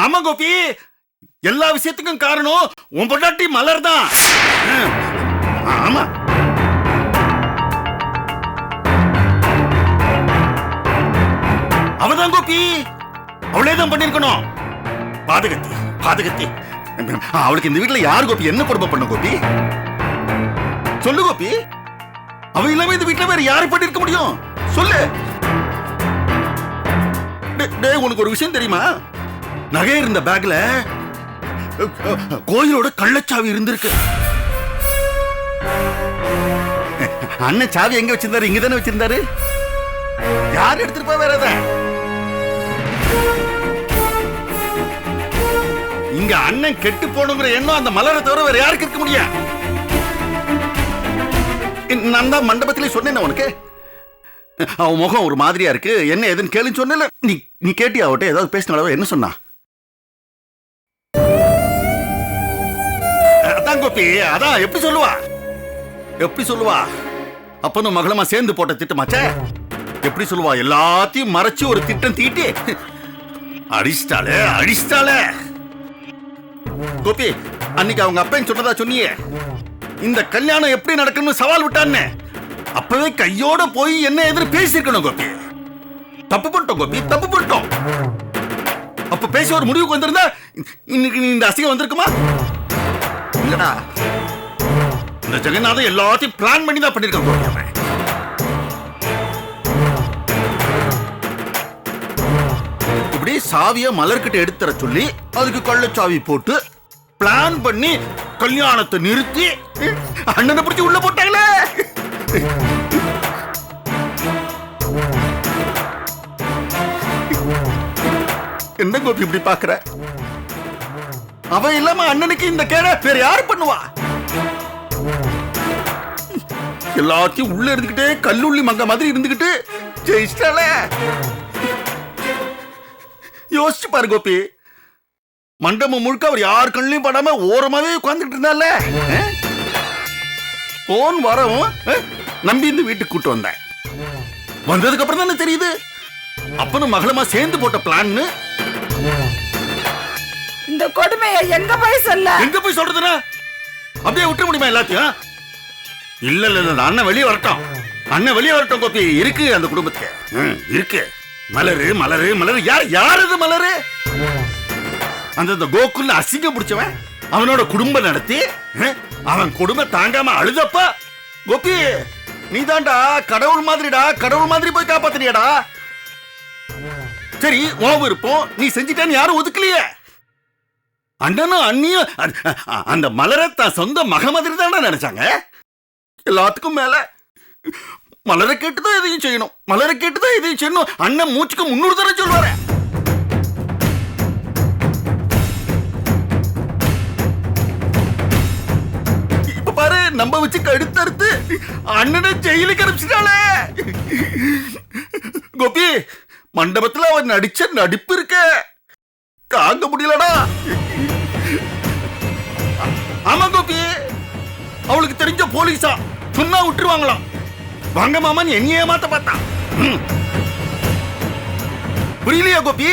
ஆமா கோபி, எல்லா விஷயத்துக்கும் காரணம் உன் பொண்டாட்டி மலர் தான். ஆமா, அவதான் கோபி, அவளே தான் பண்ணிருக்கணும். பாதகத்தி பாதகத்தி. அவளுக்கு இந்த வீட்டுல யார் கோபி என்ன கொடுமை பண்ண கோபி? சொல்லு கோபி, அவ இல்லாம இந்த வீட்டுல வேற யாரு பண்ணிருக்க முடியும்? சொல்லு. உனக்கு ஒரு விஷயம் தெரியுமா? நகை இருந்த பேக்ல கோயிலோட கள்ளச்சாவி இருந்திருக்கு. அண்ணன் சாவி எங்க வச்சிருந்தாரு? இங்க தானே வச்சிருந்தாரு. யார் எடுத்துட்டு போய் வேற? இங்க அண்ணன் கெட்டு போனுங்கிற எண்ணம் அந்த மலரை தவிர வேற யாருக்கு இருக்க முடியும்? நான் தான் மண்டபத்திலே சொன்னேன் உனக்கு. அவன் முகம் ஒரு மாதிரியா இருக்கு, என்ன எதுன்னு கேளுன்னு சொன்ன. நீ கேட்டியா அவட்ட? ஏதாவது பேசினாலோ? என்ன சொன்னா? அதான் கோபி, அதான் எப்படி சொல்லுவா? எப்படி சொல்லுவா? அப்பனும் மகளமா சேர்ந்து போட்ட திட்டமாச்சே. எப்படி சொல்லுவா? எல்லாத்தையும் மறைச்சு ஒரு திட்டம் தீட்டி அடிச்சிட்டாலே அடிச்சிட்டாலே. கோபி, அன்னைக்கு அவங்க அப்பன் சொன்னதா சொன்னியே, இந்த கல்யாணம் எப்படி நடக்குன்னு சவால் விட்டான்னு. அப்பவே கையோட போய் என்ன எதிர பேசிருக்கணும் கோபி. தப்பு பண்ணிட்டோம் கோபி, தப்பு பண்ணிட்டோம். அப்ப பேசி ஒரு முடிவுக்கு வந்திருந்தா இன்னைக்கு நீ இந்த அசிங்கம் வந்திருக்குமா? இல்லடா, இந்த ஜெகநாதன் எல்லாத்தையும் பிளான் பண்ணி தான் பண்ணிருக்கான் கோபி. இப்படி சாவிய மலர்கிட்ட எடுத்துற சொல்லி அதுக்கு கள்ளச்சாவி போட்டு பிளான் பண்ணி கல்யாணத்தை நிறுத்தி அண்ணனை பிடிச்சி உள்ள போட்டாங்களே. என்ன கோபி இப்படி பாக்குற? அவ இல்லாம அண்ணனுக்கு இந்த கேட வேற யாரு பண்ணுவா? எல்லாத்தையும் உள்ள இருந்துகிட்டே கல்லுள்ளி மங்க மாதிரி இருந்துகிட்டு ஜெயிச்சிட்டால. யோசிச்சு பாரு கோபி, மண்டபம் முழுக்க அவர் யார் கண்ணிலையும் படாம ஓரமாவே உட்கார்ந்துட்டு இருந்தால. போன் வரவும் நம்பி இந்த வீட்டுக்கு கூட்டு வந்தேன். வந்ததுக்கு அப்புறம் தானே தெரியுது அப்பனும் மகளுமா சேர்ந்து போட்ட பிளான். இந்த கொடுமையை எங்க போய் சொல்ல? எங்க போய் சொல்றதுன்னா அப்படியே விட்டு முடியுமா எல்லாத்தையும்? இல்ல இல்ல, அண்ணன் வெளியே வரட்டும், அண்ணன் வெளியே வரட்டும் கோபி. இருக்கு அந்த குடும்பத்துக்கு இருக்கு. மலரு மலரு மலரு. யாரது மலரு? அந்த கோகுல்ல அசிங்கம் பிடிச்சவன் அவனோட குடும்பம் நடத்தி அவன் குடும்பம் தாங்காம அழுதப்ப கோபி, நீ தான்டா கடவுள் மாதிரிடா, கடவுள் மாதிரி போய் காப்பாத்தினியடா. சரி, உன் விருப்பம், நீ செஞ்சிட்டான்னு யாரும் ஒதுக்கலையே. அண்ணனும் அண்ணியும் அந்த மலரை தான் சொந்த மக மாதிரி தானே நினைச்சாங்க. எல்லாத்துக்கும் மேல மலரை கேட்டுதான் எதையும் செய்யணும், மலரை கேட்டுதான் எதையும் செய்யணும். அண்ணன் மூச்சுக்கு 300 தடவை சொல்வாரு. இப்ப பாரு, நம்ம வச்சு கடுத்தறுத்து அண்ணனை ஜெயிலுக்கு அனுப்பிச்சிட்டாளே. கோபி, மண்டபத்துல அவன் நடிச்ச நடிப்பு இருக்க தாங்க முடியலடா. ஆமா கோபி, அவளுக்கு தெரிஞ்ச போலீஸா சொன்னா விட்டுருவாங்களாம். வாங்க மாமன் என்னையே ஏமாத்த பார்த்தா. புரியலையா கோபி?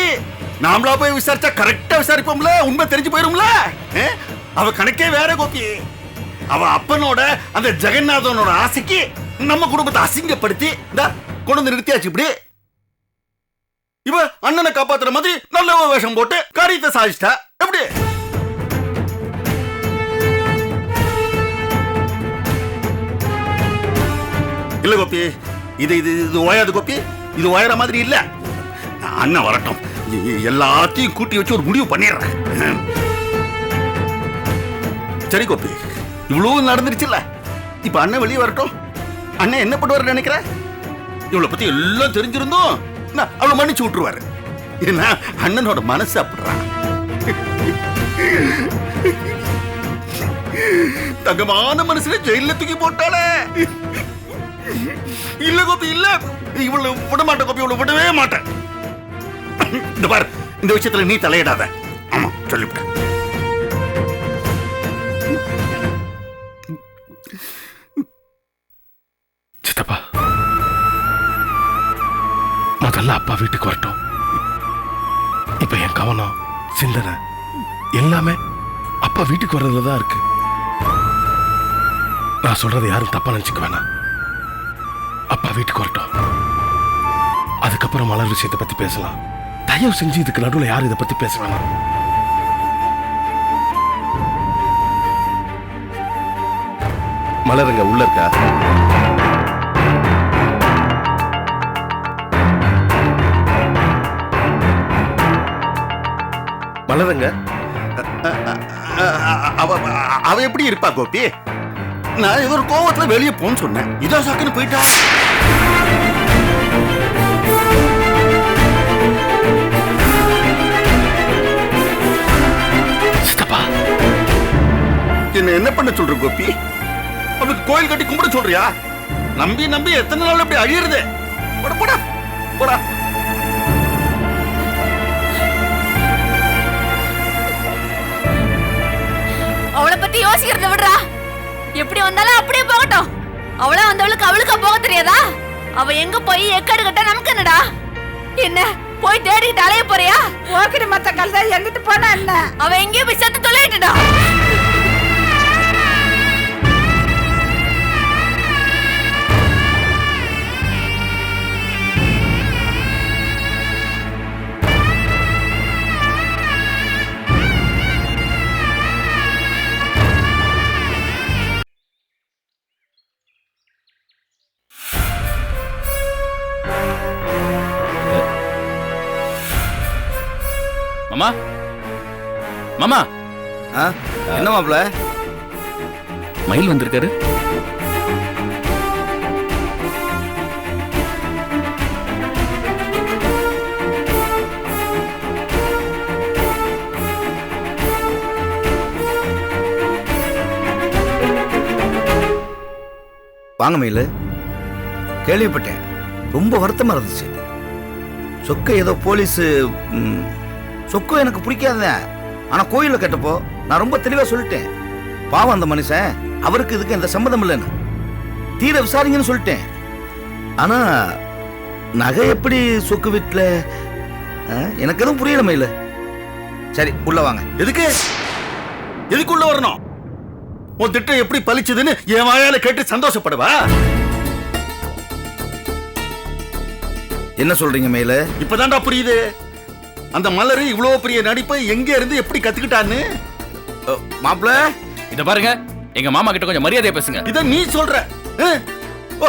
நாமளா போய் விசாரிச்சா கரெக்டா விசாரிப்போம்ல, உண்மை தெரிஞ்சு போயிரும்ல. அவ கணக்கே வேற கோபி. அவ அப்பனோட அந்த ஜெகநாதனோட ஆசைக்கு நம்ம குடும்பத்தை அசிங்கப்படுத்தி கொண்டு வந்து நிறுத்தியாச்சு. இப்படி இவ அண்ணனை காப்பாத்துற மாதிரி நல்ல வேஷம் போட்டு காரியத்தை சாதிச்சிட்டா. எப்படி? இல்ல கோபி, இது இது இது ஓயாது கோபி, இது ஓயற மாதிரி இல்ல. அண்ணன் வரட்டும், எல்லாத்தையும் கூட்டி வச்சு ஒரு முடிவு பண்ணிடுறேன். சரி கோபி, இவ்வளவு நடந்துருச்சுல்ல, இப்ப அண்ணன் வெளியே வரட்டும். அண்ணன் என்ன பண்ணுவாரு நினைக்கிற? இவளை பத்தி எல்லாம் தெரிஞ்சிருந்தோம் அவளை மன்னிச்சு விட்டுருவாரு. ஏன்னா அண்ணனோட மனசு அப்படிறான். தங்கமான மனசுல ஜெயில தூக்கி போட்டாலே. இல்ல கோபி, இல்ல, இவ்வளவு விட மாட்டேன் கோபி, இவ்வளவு விடவே மாட்டேன். இந்த பாரு, இந்த விஷயத்துல நீ தலையிடாத. ஆமா, சொல்லிவிட்டேன். சித்தப்பா, முதல்ல அப்பா வீட்டுக்கு வரட்டும். இப்ப என் கவனம் சிந்தனை எல்லாமே அப்பா வீட்டுக்கு வர்றதுல தான் இருக்கு. நான் சொல்றதை யாரும் தப்பா நினைச்சுக்க வேணாம். அப்பா வீட்டுக்கு வரட்டும், அதுக்கப்புறம் மலர் விஷயத்தை பத்தி பேசலாம். தயவு செஞ்சு இதுக்கு நடுவில் யாரும் இதை பத்தி பேச வேணாம். மலருங்க உள்ள இருக்கா? மலருங்க. அவ எப்படி இருப்பா கோபி? நான் ஏதோ ஒரு கோவத்துல வெளியே போன்னு சொன்னேன், இதோ சக்குன்னு போயிட்டா. சித்தப்பா, என்ன பண்ண சொல்ற கோபி? அவளுக்கு கோயில் கட்டி கும்பிட சொல்றியா? நம்பி நம்பி எத்தனை நாள் அப்படி அழியிறது? போடா போடா போடா. அவளை பத்தி யோசிக்கிறத விடுறா. எப்படி வந்தாலும் அப்படியே போகட்டும். அவளா வந்தவளுக்கு அவளுக்கா போக தெரியாதா? அவ எங்க போய் எக்கடு கட்ட நமக்கு என்னடா? என்ன போய் தேடிட்டு அலைய போறியா? போக்கிரி மத்த கல்தா எங்கிட்டு போனா என்ன? அவ எங்கேயும் போய் செத்து தொலைட்டுடா. மாமா மாமா, என்ன மாப்ள? மயில் வந்திருக்காரு. வாங்க மயிலு. கேள்விப்பட்டேன், ரொம்ப வருத்தமா இருந்துச்சு. சொக்க ஏதோ போலீஸ் சொக்கம் எனக்கு பிடிக்காத. ஆனா கோயில கேட்டப்போ நான் ரொம்ப தெளிவா சொல்லிட்டேன், பாவம் அந்த மனுஷன், அவருக்கு இதுக்கு எந்த சம்மதம் இல்லைன்னு தீர விசாரிங்கன்னு சொல்லிட்டேன். ஆனா நகை எப்படி சொக்கு வீட்டுல எனக்கு எதுவும் புரியல மயிலு. சரி உள்ள வாங்க. எதுக்கு எதுக்குள்ள வரணும்? உன் திட்டம் எப்படி பலிச்சதுன்னு என் வாயால கேட்டு சந்தோஷப்படுவா? என்ன சொல்றீங்க மயிலு? இப்பதான்டா புரியுது அந்த மலரு இவ்வளவு பெரிய நடிப்பை எங்க இருந்து எப்படி கத்துக்கிட்டான்னு. மாப்பிள இத பாருங்க, எங்க மாமா கிட்ட கொஞ்சம் மரியாதையா பேசுங்க. இத நீ சொல்ற? ஓ,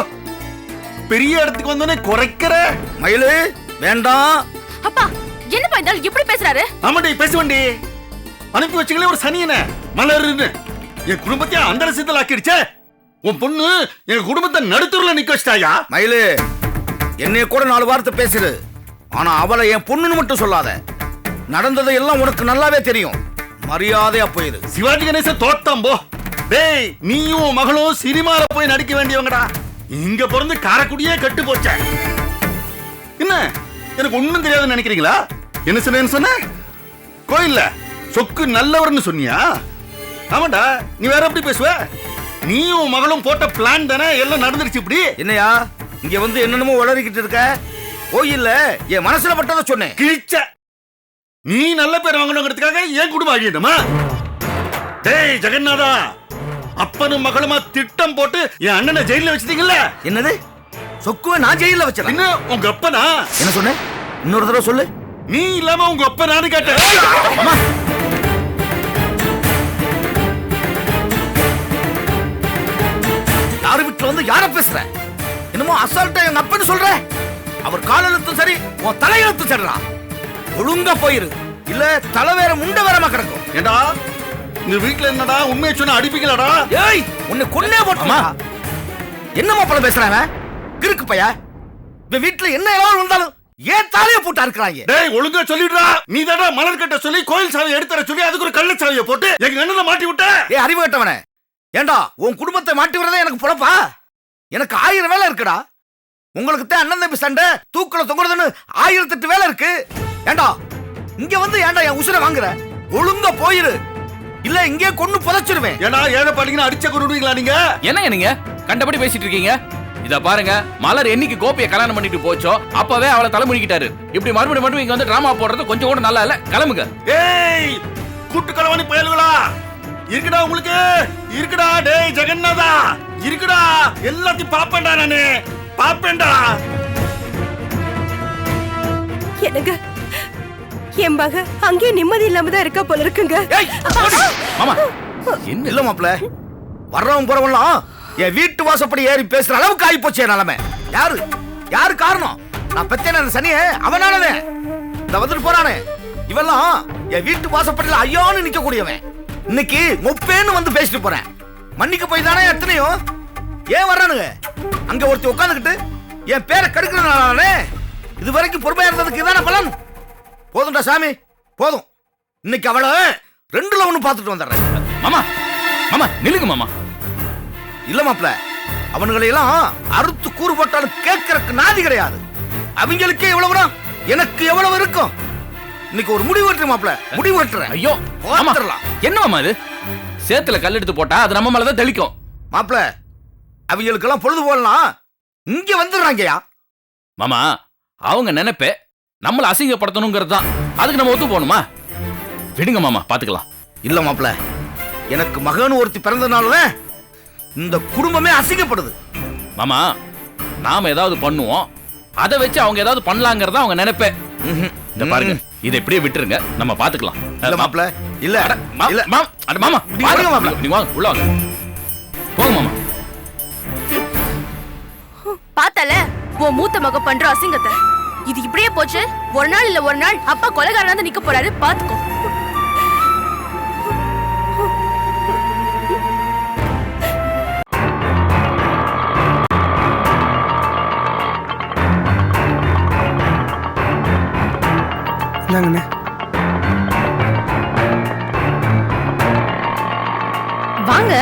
பெரிய இடத்துக்கு வந்தோடனே குறைக்கிற மயிலு வேண்டாம். அப்பா என்னப்பா இந்த ஆள் இப்படி பேசுறாரு? ஆமாண்டி பேசுவண்டி. அனுப்பி வச்சுங்களே ஒரு சனியன மலருன்னு என் குடும்பத்தையும் அந்த ரசத்தில் ஆக்கிடுச்சே. உன் பொண்ணு எங்க குடும்பத்தை நடுத்தூர்ல நிக்க வச்சிட்டாயா? மயிலு என்னைய கூட 4 வார்த்தை பேசுது, ஆனா அவளை என் பொண்ணுன்னு மட்டும் சொல்லாத. நடந்தது எல்லாம் உனக்கு நல்லாவே தெரியும். மரியாதையா போயிரு. சிவாஜி கணேசன் தோட்டம் போ. டேய், நீயும் மகளும் சினிமால போய் நடிக்க வேண்டியவங்கடா. இங்க பிறந்து காரக்குடியே கட்டு போச்ச. என்ன எனக்கு ஒண்ணும் தெரியாதுன்னு நினைக்கிறீங்களா? என்ன சொன்ன? கோயில்ல சொக்கு நல்லவர்னு சொன்னியா? ஆமாண்டா, நீ வேற எப்படி பேசுவ? நீயும் மகளும் போட்ட பிளான் தானே எல்லாம் நடந்துருச்சு. இப்படி என்னையா இங்க வந்து என்னென்னமோ வளரிக்கிட்டு இருக்க? கோயில்ல என் மனசுல பட்டதை சொன்னேன். கிழிச்ச. நீ நல்ல பேர் வாங்கணுங்கிறதுக்காக ஏன் குடும்பம் ஆகிடுமா? டேய் ஜெகநாதா, அப்பனும் மகளுமா திட்டம் போட்டு என் அண்ணனை ஜெயில வச்சிட்டீங்கல்ல. என்னது? சொக்குவை நான் ஜெயில வச்சேன்? என்ன உங்க அப்பனா? என்ன சொன்ன? இன்னொரு தடவை சொல்லு. நீ இல்லாம உங்க அப்பனான்னு கேட்டேன். யாரு வீட்டுல வந்து யார பேசுற? என்னமோ அசால்ட்டா எங்க அப்பன்னு சொல்ற? அவர் காலெழுத்தும் சரி, உன் தலையெழுத்தும் சரிடா. ஒழுங்கா போயிரு, இல்ல தலை வேற முண்டை வேறமா கிடக்கும். ஏண்டா இந்த வீட்டுல என்னடா உண்மையை சொன்னா அடிப்பீங்களாடா? ஏய், உன்னை கொன்னே போட்டுமா? என்னமா பல பேசுறாங்க? கிறுக்கு பையா, இந்த வீட்டுல என்ன ஏதாவது வந்தாலும் ஏன் தாலிய போட்டு இருக்கிறாங்க? டேய் ஒழுங்கா சொல்லிடுறா. நீ தானே மலர் கட்ட சொல்லி கோயில் சாவி எடுத்துற சொல்லி அதுக்கு ஒரு கள்ள சாவியை போட்டு எங்க அண்ணனை மாட்டி விட்ட. ஏய் அறிவு கட்டவனே, ஏண்டா உன் குடும்பத்தை மாட்டி விடுறதே எனக்கு பொழப்பா? எனக்கு 1000 வேலை இருக்குடா. உங்களுக்கு தான் அண்ணன் தம்பி சண்டை, தூக்குல தொங்குறதுன்னு 1008 வேலை இருக்கு. ஏண்டா இங்க வந்து ஏண்டா என் உசுரை வாங்குற? ஒழுங்கா போயிரு, இல்ல இங்கே கொன்னு புதைச்சிருவேன். ஏன்னா ஏழை பாத்தீங்கன்னா அடிச்ச குருடுவீங்களா நீங்க? என்னங்க நீங்க கண்டபடி பேசிட்டு இருக்கீங்க? இத பாருங்க, மலர் என்னைக்கு கோபியை கல்யாணம் பண்ணிட்டு போச்சோ அப்பவே அவளை தலைமுடிக்கிட்டாரு. இப்படி மறுபடியும் இங்க வந்து டிராமா போடுறது கொஞ்சம் கூட நல்லா இல்ல. கிளம்புங்க. ஏய் கூட்டு கலவாணி பயலுகளா, இருக்குடா உங்களுக்கு, இருக்குடா. டேய் ஜெகநாதா, இருக்குடா. எல்லாத்தையும் பாப்பேன்டா, நானு பாப்பேன்டா. எனக்கு என் மக அங்கே நிம்மதி இல்லாம தான் இருக்கா போல இருக்குங்க. ஏய், ஓடி. மாமா என்ன இல்ல மாப்ள, வர்றவன் போறவன்லாம் என் வீட்டு வாசப்படி ஏறி பேசுற அளவுக்கு ஆகி போச்சு நிலைமை. யாரு காரணம்? நான் பெத்தேன அந்த சனியே அவனானதே. இந்த வந்துட்டு போறானே இவெல்லாம் என் வீட்டு வாசப்படியில ஐயோன்னு நிக்க கூடியவன். இன்னைக்கு மொப்பேன்னு வந்து பேசிட்டு போறேன். மன்னிக்க போய் தானே எத்தனையோ. ஏன் வர்றானுங்க? அங்க ஒருத்தி உட்காந்துக்கிட்டு என் பேரை கெடுக்கிறதுனாலே இது வரைக்கும் பொறுமையா இருந்ததுக்கு இதான பலன். போதும்டா சாமி, போதும். இன்னைக்கு அவளை 2ல 1 பார்த்துட்டு வந்துடுறேன். மாமா மாமா நில்லுங்க மாமா. இல்ல மாப்ள, அவனுங்களை எல்லாம் அறுத்து கூறு போட்டாலும் கேட்கறதுக்கு நாதி கிடையாது. அவங்களுக்கே எவ்வளவு எனக்கு எவ்வளவு இருக்கும். இன்னைக்கு ஒரு முடிவு வெட்டுற மாப்ள, முடிவு வெட்டுறேன். ஐயோ மாமா, என்ன மாமா இது? சேத்துல கல் எடுத்து போட்டா அது நம்ம மேலதான் தெளிக்கும். மாப்ள, அவங்களுக்கெல்லாம் பொழுது போடலாம் இங்க வந்துடுறாங்கயா. மாமா அவங்க நினைப்பே நம்மள அசிங்கப்படுத்தணுங்கிறது தான். அதுக்கு நம்ம ஒத்து போகணுமா? விடுங்க மாமா, பாத்துக்கலாம். இல்ல மாப்ள, எனக்கு மகன் ஒருத்தி பிறந்தனால இந்த குடும்பமே அசிங்கப்படுது. மாமா நாம ஏதாவது பண்ணுவோம், அதை வச்சு அவங்க ஏதாவது பண்ணலாங்கிறத அவங்க நினைப்பே. இந்த பாருங்க, இதை இப்படியே விட்டுருங்க, நம்ம பாத்துக்கலாம். இல்ல மாப்ள, இல்ல அட, இல்ல மாமா நீ வாங்க மாப்ள. நீங்க வாங்க, உள்ள வாங்க. போங்க மாமா. பார்த்தல உன் மூத்த மக பண்ற அசிங்கத்தை. இது இப்படியே போச்சு, ஒரு நாள் இல்ல ஒரு நாள் அப்பா கொலைகாரனா நிக்க போறாரு, பாத்துக்கோ. வாங்க.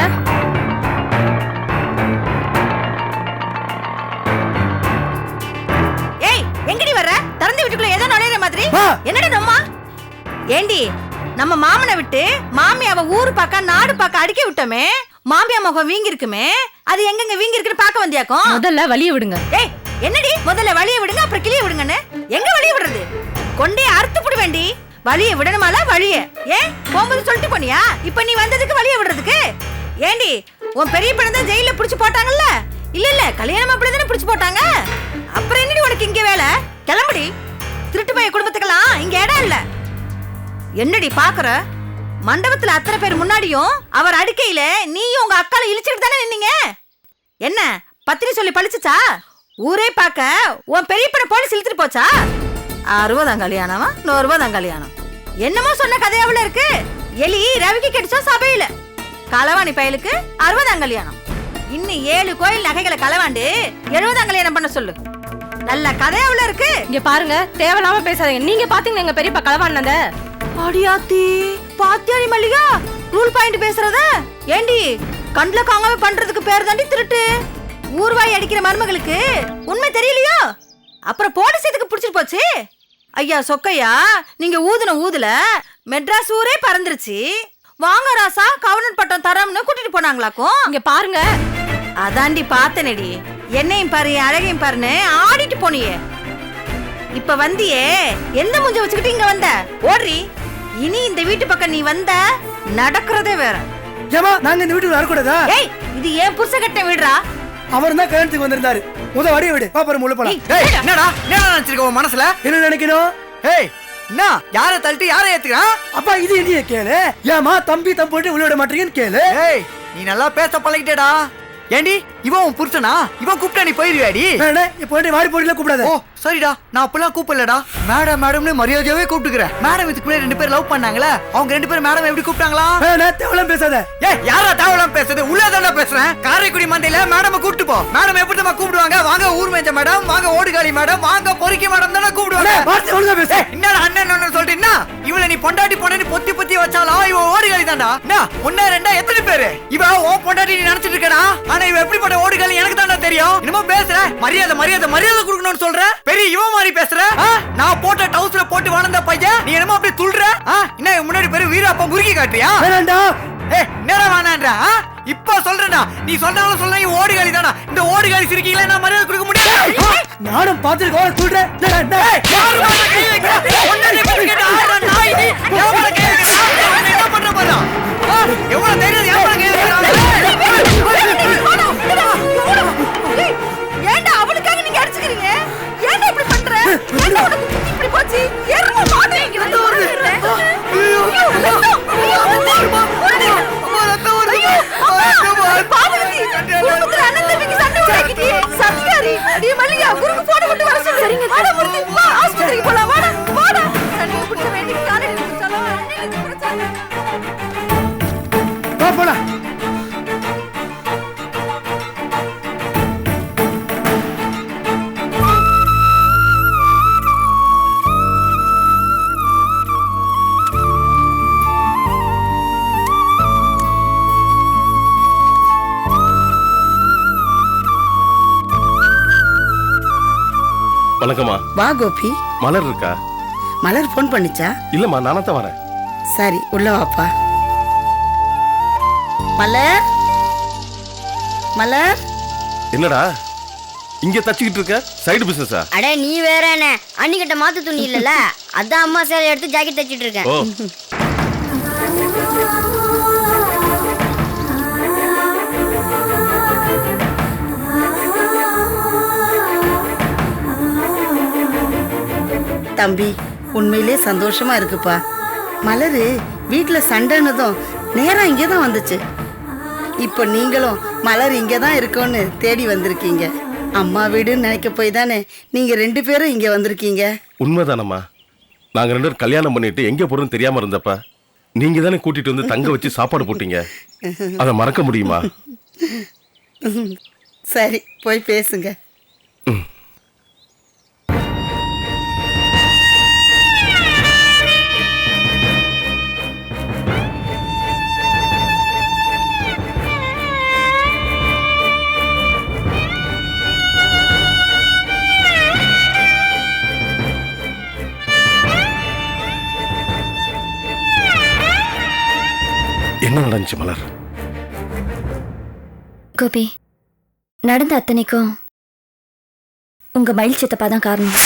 ஏய் எங்கடி வர்ற? திறந்து வீட்டுக்குள்ள ஏதோ நுழையிற மாதிரி. என்னடா நம்மா? ஏண்டி நம்ம மாமனை விட்டு மாமியாவ ஊரு பார்க்க நாடு பார்க்க அடிக்க விட்டோமே, மாமியா முகம் வீங்கி இருக்குமே, அது எங்கெங்க வீங்கி இருக்குன்னு பார்க்க வந்தியாக்கும். முதல்ல வலிய விடுங்க. ஏய் என்னடி முதல்ல வலிய விடுங்க அப்புறம் கிளிய விடுங்கன்னு? எங்க வலிய விடுறது? கொண்டே அறுத்து புடு வேண்டி. வலிய விடணுமால வலிய. ஏன் போகும்போது சொல்லிட்டு போனியா? இப்ப நீ வந்ததுக்கு வலிய விடுறதுக்கு? ஏண்டி உன் பெரிய பணம் தான் ஜெயில புடிச்சு போட்டாங்கல்ல? இல்ல கல்யாணம் அப்படிதானே புடிச்சு போட்டாங்க. அப்புறம் என்னடி உனக்கு இங்க வேலை? கிளம்புடி. திருட்டு பைய குடும்பத்துக்கெல்லாம் இங்க இடம் இல்ல. என்னடி பாக்குற? மண்டபத்துல அத்தனை பேர் முன்னாடியும் அவர் அடுக்கையில நீயும் உங்க அக்கால இழிச்சுட்டு தானே நின்னீங்க. என்ன பத்திரி சொல்லி பழிச்சுச்சா? ஊரே பார்க்க உன் பெரிய பண போலீஸ் இழுத்துட்டு போச்சா? 60 கல்யாணமா 100 கல்யாணம்? என்னமோ சொன்ன கதையாவுல இருக்கு. எலி ரவிக்கு கிடைச்சா சபையில. களவாணி பயலுக்கு 60 கல்யாணம். இன்னும் 7 கோயில் நகைகளை களவாண்டு 70 கல்யாணம் பண்ண சொல்லு. நல்ல கதையாவுல இருக்கு. இங்க பாருங்க, தேவையில்லாம பேசாதீங்க. நீங்க பாத்தீங்க எங்க பெரியப்பா களவானத. அடியாத்தி பாத்தியாடி மல்லிகா, ரூல் பாயிண்ட் பேசுறத. ஏண்டி கண்ல காங்காம பண்றதுக்கு பேர் தாண்டி திருட்டு. ஊர்வாய் அடிக்கிற மருமகளுக்கு உண்மை தெரியலையோ? அப்புறம் போலீஸ் எதுக்கு புடிச்சிட்டு போச்சு? ஐயா சொக்கையா, நீங்க ஊதுன ஊதுல மெட்ராஸ் ஊரே பறந்துருச்சு. வாங்க ராசா கவர்னர் பட்டம் தரம்னு கூட்டிட்டு போனாங்களாக்கும். இங்க பாருங்க, அதாண்டி பார்த்தனடி. என்னையும் பாரு அழகையும் பாருன்னு ஆடிட்டு போனியே. இப்ப வந்தியே, எந்த மூஞ்ச வச்சுக்கிட்டு இங்க வந்த? ஓடுறி. இனி இந்த வீட்டு பக்கம் நீ வந்த நடக்கிறதே வேற. ஏமா நாங்க இந்த வீட்டுக்கு வரக்கூடாதா? ஏய் இது ஏன் புருஷ கட்ட வீடுறா? அவர் தான் கல்யாணத்துக்கு வந்திருந்தாரு. முத வடிய விடு, பாப்பறம் உள்ள போலாம். ஏய் என்னடா நினைச்சிருக்க உன் மனசுல? என்ன நினைக்கணும்? ஏய் என்ன யாரை தள்ளிட்டு யாரை ஏத்துக்கிறான்? அப்பா இது என்னைய கேளு. ஏமா தம்பி தம்பி போட்டு உள்ள விட மாட்டீங்கன்னு கேளு. ஏய் நீ நல்லா பேச பழகிட்டேடா. ஏண்டி இவன் உன் புருஷனா? இவன் கூப்பிட்டா நீ போயிருவியாடி? இப்போ வாடி போடில கூப்பிடாத. ஓ சரிடா, நான் அப்பெல்லாம் கூப்பிடலடா. மேடம் மேடம்னு மரியாதையாவே கூப்பிட்டுக்கிறேன். மேடம் இதுக்கு முன்னாடி 2 பேர் லவ் பண்ணாங்களே, அவங்க 2 பேரும் மேடம் எப்படி கூப்பிட்டாங்களா? தேவலாம் பேசாத. ஏய் யாரா தேவலாம் பேசுறது? உள்ளதானே பேசுறேன். காரைக்குடி மந்தையில மேடம் கூப்பிட்டு போ. மேடம் எப்படி தான் கூப்பிடுவாங்க? வாங்க ஊர் மேஞ்ச மேடம், வாங்க ஓடுகாலி மேடம், வாங்க பொறுக்கி மேடம் தானே கூப்பிடுவாங்க. வார்த்தை ஒழுங்கா பேசு. என்னடா அண்ணன் சொல்றீன்னா? இவள நீ பொண்டாட்டி பொண்டாட்டி பொத்தி பொத்தி வச்சாலும் இவ ஓடுகாலி தான்டா. என்ன ஒண்ணே ரெண்டா எத்தனை பேரு? இவ ஓ பொண்டாட்டி நீ நினைச்சிட்டு இருக்கடா. ஆனா இவ எப்படிப்பட்ட ஓடுகாலி எனக்கு தான்டா தெரியும். என்னமோ பேசுற, மரியாதை மரியாதை மரியாதை கொடுக்கணும்னு சொல்ற. பெரிய இவ மாதிரி பேசுற. நான் போட்ட டவுஸ்ல போட்டு வளர்ந்த பையன் நீ என்னமோ அப்படி துள்ற. என்ன முன்னாடி பேரு வீரப்பா முறுக்கி காட்டுறியா? வேண்டாம். ஏய் என்னடா வேணான்றா? இப்ப சொல்றேன்டா, நீ சொல்றவங்க சொல்ல ஓடி காலி தானா? இந்த ஓடி காலி சிரிக்கீங்களா? நான் மரியாதை கொடுக்க முடியாது. நானும் பாத்துருக்கோம் சொல்றேன். யாரு மேல கை வைக்கிறா? ஒண்ணே பத்தி கேட்டா ஆறா நாய் நீ. எவன் மேல கை வைக்கிறா? என்ன பண்ற பாரு? எவ்வளவு தைரியம் எவன் மேல கை வைக்கிறா? ஏன்டா அவளுக்காக நீங்க அடிச்சுக்கிறீங்க? ஏன்டா இப்படி பண்ற? ஏன்டா உனக்கு புத்தி இப்படி போச்சு? ஏறுமா மாட்டே இங்க வந்து ஒரு போடா. வணக்கம்மா. வா கோபி. மலர் இருக்கா? மலர் ஃபோன் பண்ணிச்சா? இல்லம்மா, நானா தான் வரேன். சரி உள்ள வாப்பா. மலர், மலர். என்னடா இங்க தச்சிக்கிட்டு இருக்க? சைடு பிசினஸா? அட நீ வேற என்ன, அன்னிக்கிட்ட மாத்து துணி இல்லல, அதான் அம்மா சேலை எடுத்து ஜாக்கெட் தச்சிட்டு இருக்கேன். ஓ, தம்பி உண்மையிலே சந்தோஷமா இருக்குப்பா. மலரு வீட்டுல சண்டைனதும் நேரா இங்கே தான் வந்துச்சு. இப்போ நீங்களும் மலர் இங்கே தான் இருக்கோன்னு தேடி வந்திருக்கீங்க. அம்மா வீடுன்னு நினைக்க போய் தானே நீங்க 2 பேரும் இங்க வந்திருக்கீங்க. உண்மைதானம்மா. நாங்க 2 பேரும் கல்யாணம் பண்ணிட்டு எங்க போறோம்னு தெரியாம இருந்தப்ப நீங்க தானே கூட்டிட்டு வந்து தங்க வச்சு சாப்பாடு போட்டீங்க. அதை மறக்க முடியுமா? சரி போய் பேசுங்க. என்ன நடந்துச்சு மலர்? கோபி, நடந்த அத்தனைக்கும் உங்க மயில் சித்தப்பா தான் காரணம்.